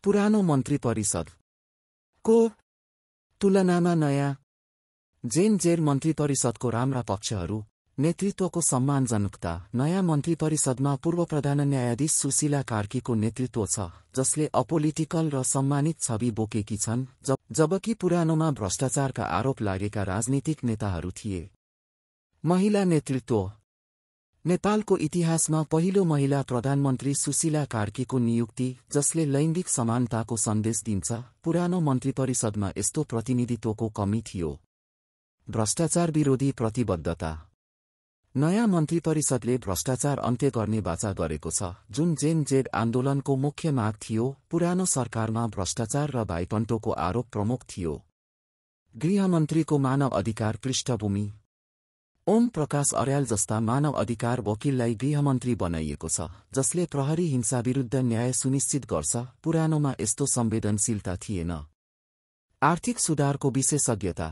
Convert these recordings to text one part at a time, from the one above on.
पुरानो मन्त्री परिषद को तुलनामा नयाँ जेन जेर मन्त्री परिषदको राम्रा पक्षहरू नेतृत्वको सम्मानजनकता नयाँ मन्त्री परिषदमा पूर्व प्रधान न्यायाधीश सुशीला कार्कीको नेतृत्व छ जसले अपोलिटिकल र सम्मानित छवि बोकेकी छन् जबकि पुरानोमा भ्रष्टाचारका आरोप लागेका राजनीतिक नेताहरू थिए। महिला नेतृत्व नेपालको इतिहासमा पहिलो महिला प्रधानमन्त्री सुशीला कार्कीको नियुक्ति जसले लैङ्गिक समानताको सन्देश दिन्छ। पुरानो मन्त्री परिषदमा यस्तो प्रतिनिधित्वको कमी थियो। भ्रष्टाचार विरोधी प्रतिबद्धता नयाँ मन्त्री परिषदले भ्रष्टाचार अन्त्य गर्ने वाचा गरेको छ जुन जेन जेड आन्दोलनको मुख्य माग थियो। पुरानो सरकारमा भ्रष्टाचार र भाइपन्टोको आरोप प्रमुख थियो। गृहमन्त्रीको मानव अधिकार पृष्ठभूमि ओम प्रकाश अर्याल जस्ता मानव अधिकार वकिललाई गृहमन्त्री बनाइएको छ जसले प्रहरी हिंसा विरुद्ध न्याय सुनिश्चित गर्छ। पुरानोमा यस्तो संवेदनशीलता थिएन। आर्थिक सुधारको विशेषज्ञता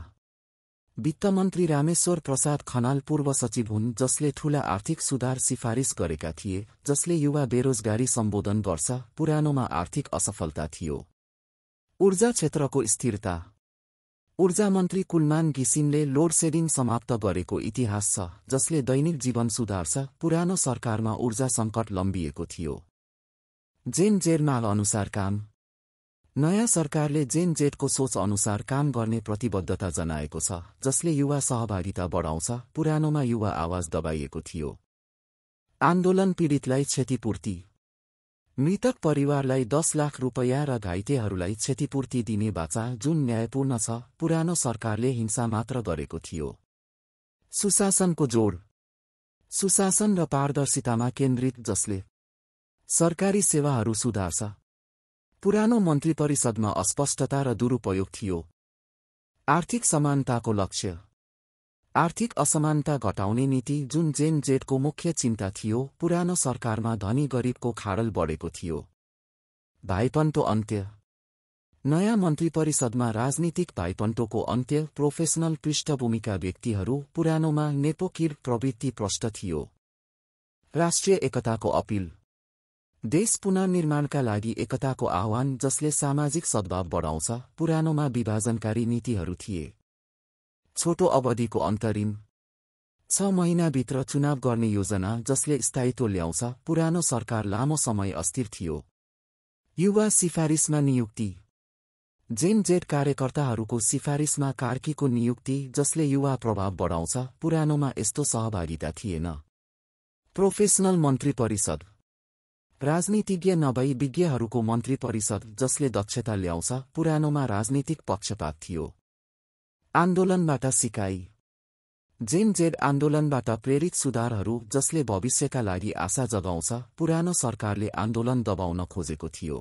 वित्तमन्त्री रामेश्वर प्रसाद खनाल पूर्व सचिव हुन् जसले ठूला आर्थिक सुधार सिफारिस गरेका थिए जसले युवा बेरोजगारी सम्बोधन गर्छ। पुरानोमा आर्थिक असफलता थियो। ऊर्जा क्षेत्रको स्थिरता ऊर्जा मन्त्री कुलमान घिसिङले लोड सेडिङ समाप्त गरेको इतिहास छ जसले दैनिक जीवन सुधार्छ। पुरानो सरकारमा ऊर्जा सङ्कट लम्बिएको थियो। जेन जेड माग अनुसार काम नयाँ सरकारले जेन जेडको सोच अनुसार काम गर्ने प्रतिबद्धता जनाएको छ जसले युवा सहभागिता बढाउँछ। पुरानोमा युवा आवाज दबाइएको थियो। आन्दोलन पीडितलाई क्षतिपूर्ति मृतक परिवारलाई 10 लाख रुपैयाँ र घाइतेहरूलाई क्षतिपूर्ति दिने वाचा जुन न्यायपूर्ण छ। पुरानो सरकारले हिंसा मात्र गरेको थियो। सुशासनको जोड सुशासन र पारदर्शितामा केन्द्रित जसले सरकारी सेवाहरू सुधार्छ। पुरानो मन्त्री परिषदमा अस्पष्टता र दुरुपयोग थियो। आर्थिक समानताको लक्ष्य आर्थिक असमानता घटाउने नीति जुन जेन जेडको मुख्य चिन्ता थियो। पुरानो सरकारमा धनी गरिबको खाडल बढेको थियो। भाइपन्टो अन्त्य नयाँ मन्त्री परिषदमा राजनीतिक भाइपन्टोको अन्त्य प्रोफेसनल पृष्ठभूमिका व्यक्तिहरू पुरानोमा नेपोकिर प्रवृत्ति प्रष्ट थियो। राष्ट्रिय एकताको अपिल देश पुनर्निर्माणका लागि एकताको आह्वान जसले सामाजिक सद्भाव बढाउँछ। पुरानोमा विभाजनकारी नीतिहरू थिए। छोटो अवधिको अन्तरिम 6 महिनाभित्र चुनाव गर्ने योजना जसले स्थायित्व ल्याउँछ। पुरानो सरकार लामो समय अस्थिर थियो। युवा सिफारिसमा नियुक्ति जेन जेड कार्यकर्ताहरूको सिफारिसमा कार्कीको नियुक्ति जसले युवा प्रभाव बढाउँछ। पुरानोमा यस्तो सहभागिता थिएन। प्रोफेसनल मन्त्री परिषद राजनीतिज्ञ नभई विज्ञहरूको मन्त्री परिषद जसले दक्षता ल्याउँछ। पुरानोमा राजनीतिक पक्षपात थियो। आन्दोलनबाट सिकाइ जेन जेड आन्दोलनबाट प्रेरित सुधारहरू जसले भविष्यका लागि आशा जगाउँछ। पुरानो सरकारले आन्दोलन दबाउन खोजेको थियो।